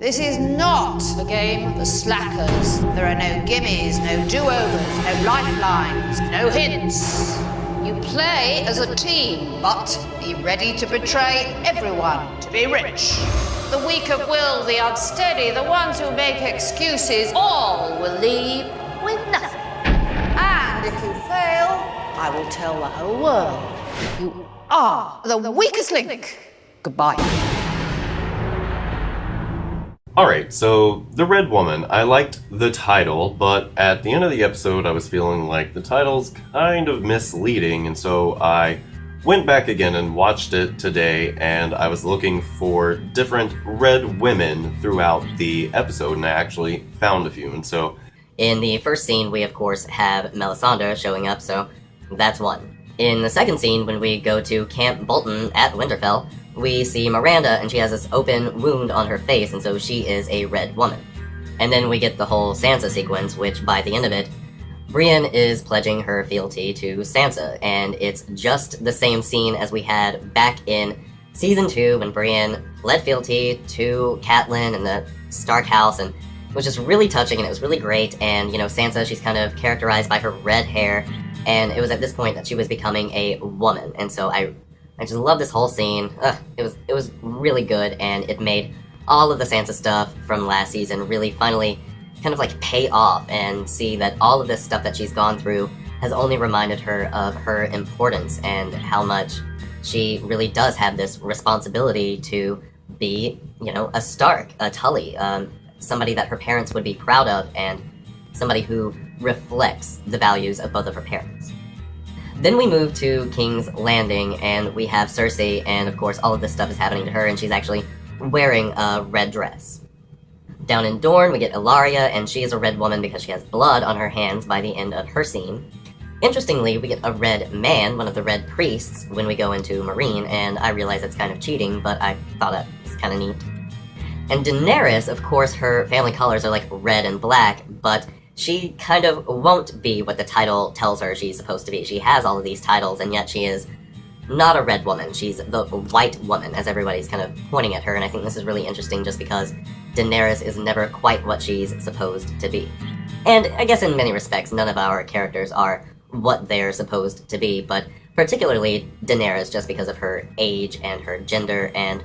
This is not a game for slackers. There are no gimmies, no do-overs, no lifelines, no hints. You play as a team, but be ready to betray everyone to be rich. The weak of will, the unsteady, the ones who make excuses, all will leave with nothing. And if you fail, I will tell the whole world you are the weakest link. Goodbye. Alright, so The Red Woman. I liked the title, but at the end of the episode I was feeling like the title's kind of misleading, and so I went back again and watched it today, and I was looking for different red women throughout the episode, and I actually found a few, and so... In the first scene, we of course have Melisandre showing up, so that's one. In the second scene, when we go to Camp Bolton at Winterfell, we see Miranda, and she has this open wound on her face, and so she is a red woman. And then we get the whole Sansa sequence, which by the end of it, Brienne is pledging her fealty to Sansa, and it's just the same scene as we had back in Season 2 when Brienne pled fealty to Catelyn and the Stark house, and it was just really touching, and it was really great, and, you know, Sansa, she's kind of characterized by her red hair, and it was at this point that she was becoming a woman, and so I just love this whole scene. It was really good, and it made all of the Sansa stuff from last season really finally kind of like pay off, and see that all of this stuff that she's gone through has only reminded her of her importance and how much she really does have this responsibility to be, you know, a Stark, a Tully, somebody that her parents would be proud of, and somebody who reflects the values of both of her parents. Then we move to King's Landing, and we have Cersei, and of course all of this stuff is happening to her, and she's actually wearing a red dress. Down in Dorne, we get Ilaria, and she is a red woman because she has blood on her hands by the end of her scene. Interestingly, we get a red man, one of the red priests, when we go into Meereen, and I realize it's kind of cheating, but I thought it was kind of neat. And Daenerys, of course, her family colors are like red and black, but she kind of won't be what the title tells her she's supposed to be. She has all of these titles, and yet she is not a red woman. She's the white woman, as everybody's kind of pointing at her, and I think this is really interesting just because Daenerys is never quite what she's supposed to be. And I guess in many respects, none of our characters are what they're supposed to be, but particularly Daenerys just because of her age and her gender and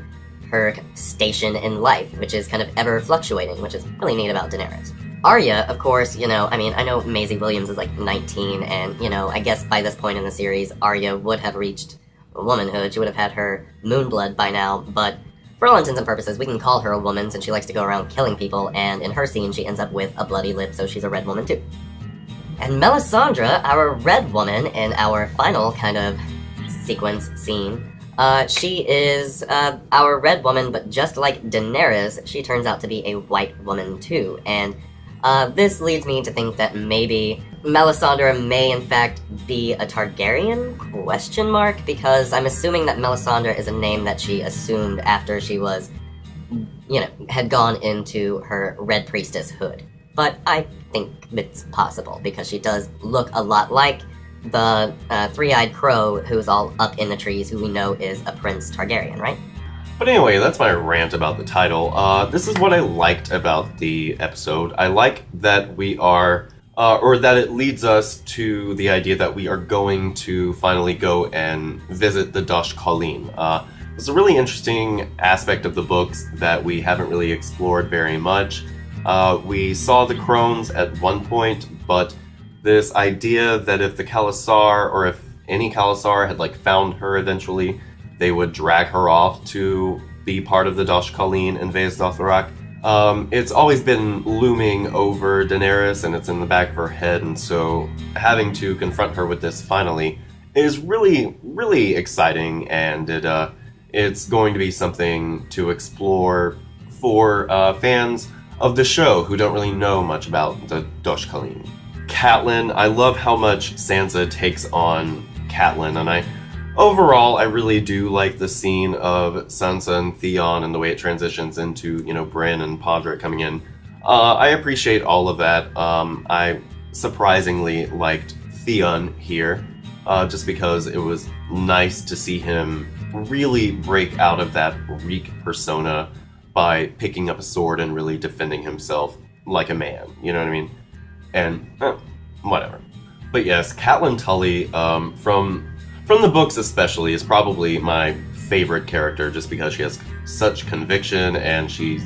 her station in life, which is kind of ever fluctuating, which is really neat about Daenerys. Arya, of course, you know, I mean, I know Maisie Williams is like 19, and, you know, I guess by this point in the series, Arya would have reached womanhood. She would have had her moonblood by now, but for all intents and purposes, we can call her a woman since she likes to go around killing people, and in her scene, she ends up with a bloody lip, so she's a red woman too. And Melisandre, our red woman in our final kind of sequence scene, she is our red woman, but just like Daenerys, she turns out to be a white woman too, and this leads me to think that maybe Melisandre may in fact be a Targaryen? Question mark? Because I'm assuming that Melisandre is a name that she assumed after she was, you know, had gone into her Red Priestess hood. But I think it's possible, because she does look a lot like the three-eyed crow who's all up in the trees, who we know is a Prince Targaryen, right? But anyway, that's my rant about the title. This is what I liked about the episode. I like that we are, or that it leads us to the idea that we are going to finally go and visit the Dosh Khaleen. It's a really interesting aspect of the books that we haven't really explored very much. We saw the crones at one point, but this idea that if the Khalasar, or if any Khalasar had like found her eventually, they would drag her off to be part of the Dosh Khaleen and Vaes Dothrak. It's always been looming over Daenerys, and it's in the back of her head, and so having to confront her with this finally is really, really exciting, and it's going to be something to explore for fans of the show who don't really know much about the Dosh Khaleen. Catelyn, I love how much Sansa takes on Catelyn, and overall, I really do like the scene of Sansa and Theon and the way it transitions into, you know, Brienne and Podrick coming in. I appreciate all of that. I surprisingly liked Theon here, just because it was nice to see him really break out of that Reek persona by picking up a sword and really defending himself like a man, you know what I mean? And, whatever. But yes, Catelyn Tully, from the books especially, is probably my favorite character just because she has such conviction and she's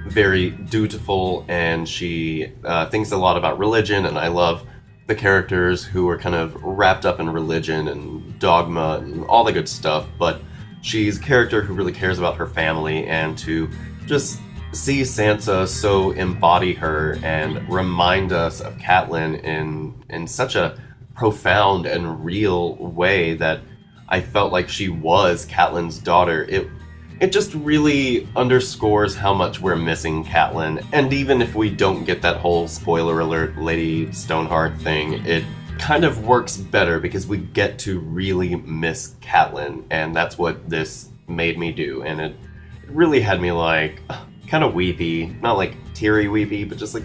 very dutiful and she thinks a lot about religion, and I love the characters who are kind of wrapped up in religion and dogma and all the good stuff, but she's a character who really cares about her family, and to just see Sansa so embody her and remind us of Catelyn in such a profound and real way that I felt like she was Catelyn's daughter. It just really underscores how much we're missing Catelyn, and even if we don't get that whole spoiler alert Lady Stoneheart thing, it kind of works better because we get to really miss Catelyn, and that's what this made me do, and it really had me like kind of weepy, not like teary weepy, but just like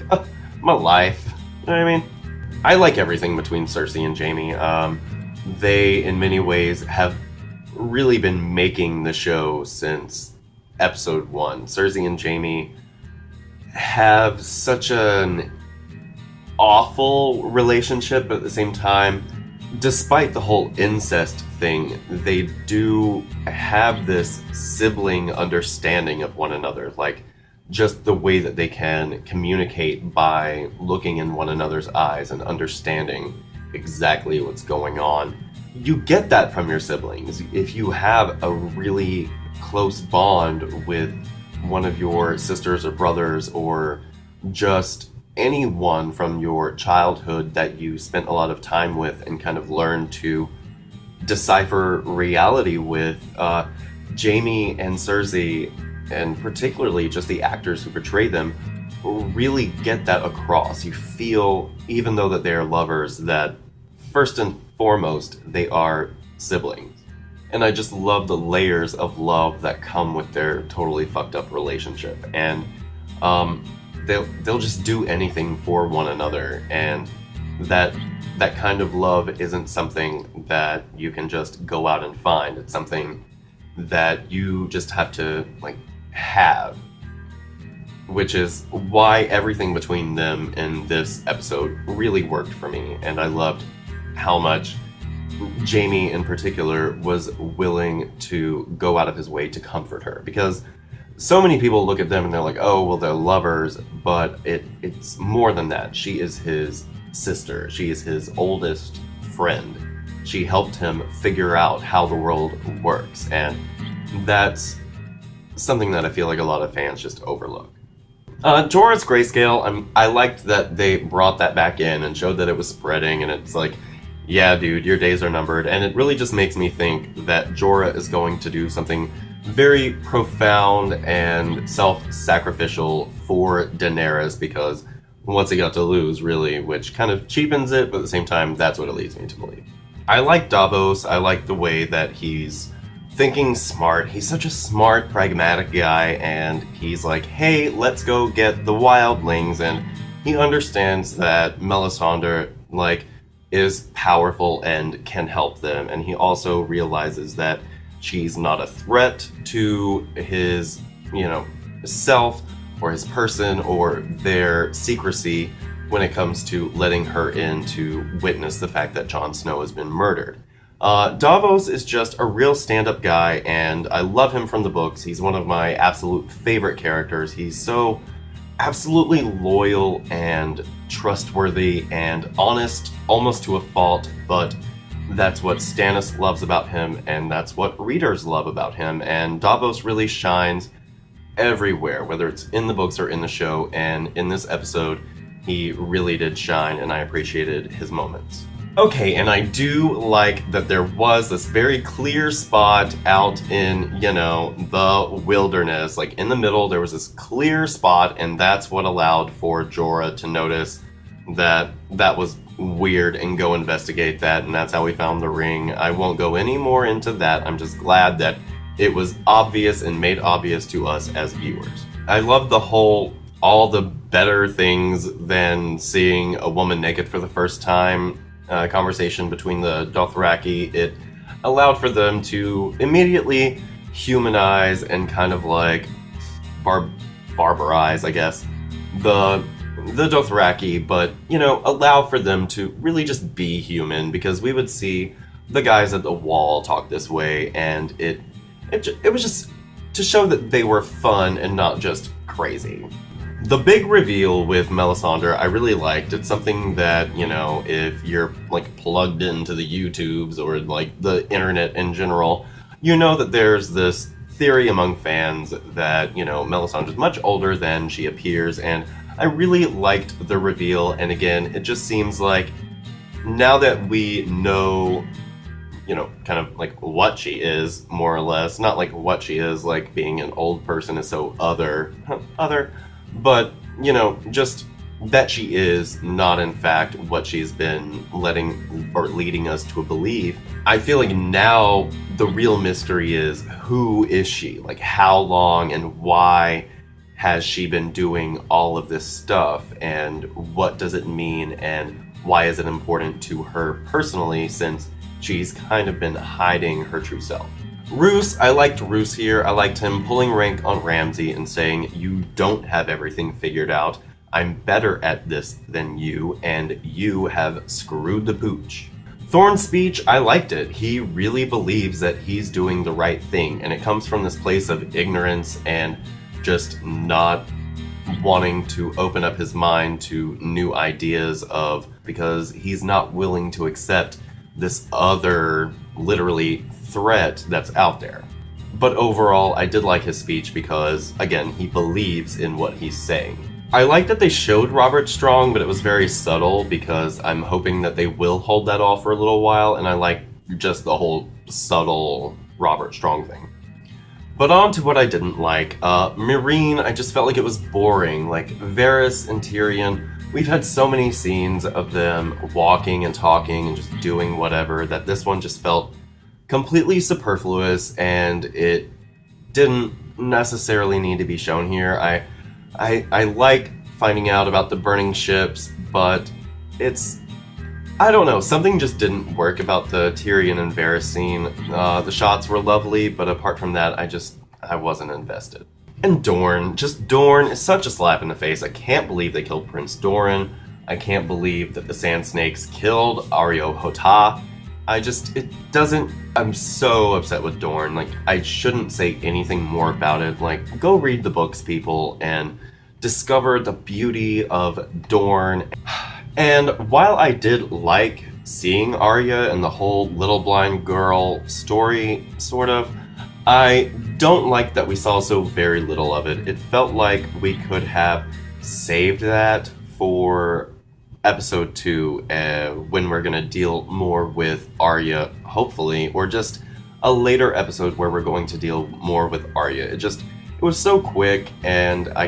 my life, you know what I mean? I like everything between Cersei and Jaime. They in many ways have really been making the show since episode 1. Cersei and Jaime have such an awful relationship, but at the same time, despite the whole incest thing, they do have this sibling understanding of one another, like just the way that they can communicate by looking in one another's eyes and understanding exactly what's going on. You get that from your siblings. If you have a really close bond with one of your sisters or brothers, or just anyone from your childhood that you spent a lot of time with and kind of learned to decipher reality with, Jaime and Cersei, and particularly just the actors who portray them, really get that across. You feel, even though that they are lovers, that first and foremost, they are siblings. And I just love the layers of love that come with their totally fucked up relationship. And they'll just do anything for one another, and that kind of love isn't something that you can just go out and find. It's something that you just have to have, which is why everything between them in this episode really worked for me. And I loved how much Jaime in particular was willing to go out of his way to comfort her, because so many people look at them and they're like, oh, well, they're lovers, but it's more than that. She is his sister. She is his oldest friend. She helped him figure out how the world works, and that's something that I feel like a lot of fans just overlook. Jorah's grayscale, I liked that they brought that back in and showed that it was spreading, and it's like, yeah, dude, your days are numbered. And it really just makes me think that Jorah is going to do something very profound and self-sacrificial for Daenerys, because what's he got to lose, really? Which kind of cheapens it, but at the same time, that's what it leads me to believe. I like Davos. I like the way that he's thinking smart. He's such a smart, pragmatic guy, and he's like, hey, let's go get the wildlings, and he understands that Melisandre, is powerful and can help them, and he also realizes that she's not a threat to his, self or his person or their secrecy when it comes to letting her in to witness the fact that Jon Snow has been murdered. Davos is just a real stand-up guy, and I love him from the books. He's one of my absolute favorite characters. He's so absolutely loyal and trustworthy and honest, almost to a fault, but that's what Stannis loves about him, and that's what readers love about him, and Davos really shines everywhere, whether it's in the books or in the show, and in this episode, he really did shine, and I appreciated his moments. Okay, and I do like that there was this very clear spot out in, the wilderness. In the middle, there was this clear spot, and that's what allowed for Jorah to notice that was weird and go investigate that, and that's how we found the ring. I won't go any more into that. I'm just glad that it was obvious and made obvious to us as viewers. I love the whole, all the better things than seeing a woman naked for the first time conversation between the Dothraki. It allowed for them to immediately humanize and kind of barbarize, I guess, the Dothraki, but, allow for them to really just be human, because we would see the guys at the wall talk this way, and it was just to show that they were fun and not just crazy. The big reveal with Melisandre I really liked. It's something that, if you're plugged into the YouTubes or the internet in general, that there's this theory among fans that, Melisandre is much older than she appears, and I really liked the reveal. And again, it just seems like now that we know, kind of what she is, more or less, not what she is, being an old person is so other, but, just that she is not in fact what she's been leading us to believe. I feel like now the real mystery is, who is she? How long and why has she been doing all of this stuff, and what does it mean, and why is it important to her personally, since she's kind of been hiding her true self? Roose, I liked Roose here. I liked him pulling rank on Ramsay and saying, "You don't have everything figured out. I'm better at this than you, and you have screwed the pooch." Thorne's speech, I liked it. He really believes that he's doing the right thing, and it comes from this place of ignorance and just not wanting to open up his mind to new ideas because he's not willing to accept this other, literally, threat that's out there. But overall, I did like his speech because, again, he believes in what he's saying. I like that they showed Robert Strong, but it was very subtle, because I'm hoping that they will hold that off for a little while, and I like just the whole subtle Robert Strong thing. But on to what I didn't like. Meereen, I just felt like it was boring. Varys and Tyrion, we've had so many scenes of them walking and talking and just doing whatever, that this one just felt completely superfluous, and it didn't necessarily need to be shown here. I like finding out about the burning ships, but I don't know, something just didn't work about the Tyrion and Varys scene. The shots were lovely, but apart from that, I wasn't invested. And Dorne is such a slap in the face. I can't believe they killed Prince Doran. I can't believe that the Sand Snakes killed Areo Hotah. I'm so upset with Dorne. I shouldn't say anything more about it. Go read the books, people, and discover the beauty of Dorne. And while I did like seeing Arya and the whole little blind girl story, sort of, I don't like that we saw so very little of it. It felt like we could have saved that for episode 2, when we're gonna deal more with Arya, hopefully, or just a later episode where we're going to deal more with Arya. It was so quick, and I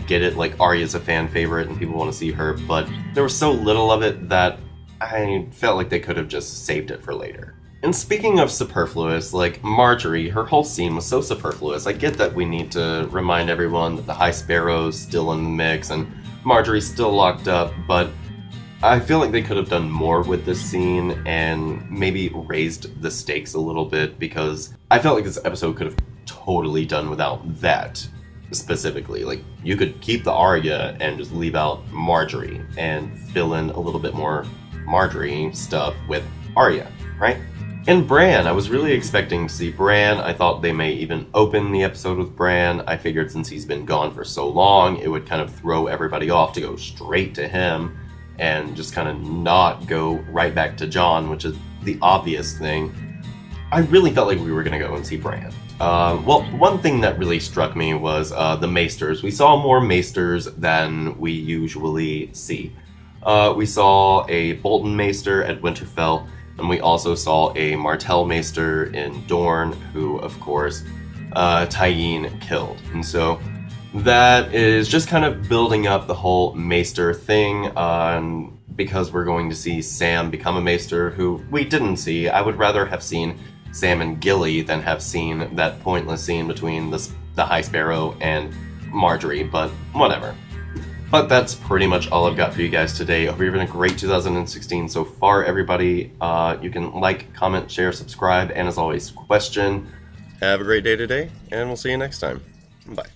get it, Arya's a fan favorite and people want to see her, but there was so little of it that I felt like they could have just saved it for later. And speaking of superfluous, Marjorie, her whole scene was so superfluous. I get that we need to remind everyone that the High Sparrow's still in the mix and Marjorie's still locked up, but I feel like they could have done more with this scene and maybe raised the stakes a little bit, because I felt like this episode could have totally done without that specifically. You could keep the Arya and just leave out Marjorie and fill in a little bit more Marjorie stuff with Arya, right? And Bran, I was really expecting to see Bran. I thought they may even open the episode with Bran. I figured since he's been gone for so long, it would kind of throw everybody off to go straight to him and just kind of not go right back to Jon, which is the obvious thing. I really felt like we were going to go and see Bran. Well, one thing that really struck me was the Maesters. We saw more Maesters than we usually see. We saw a Bolton Maester at Winterfell, and we also saw a Martell Maester in Dorne, who, of course, Tyene killed. And so that is just kind of building up the whole Maester thing, because we're going to see Sam become a Maester, who we didn't see. I would rather have seen Sam and Gilly than have seen that pointless scene between the High Sparrow and Marjorie, but whatever. But that's pretty much all I've got for you guys today. I hope you're having a great 2016 so far, everybody. You can like, comment, share, subscribe, and as always, question. Have a great day today, and we'll see you next time. Bye.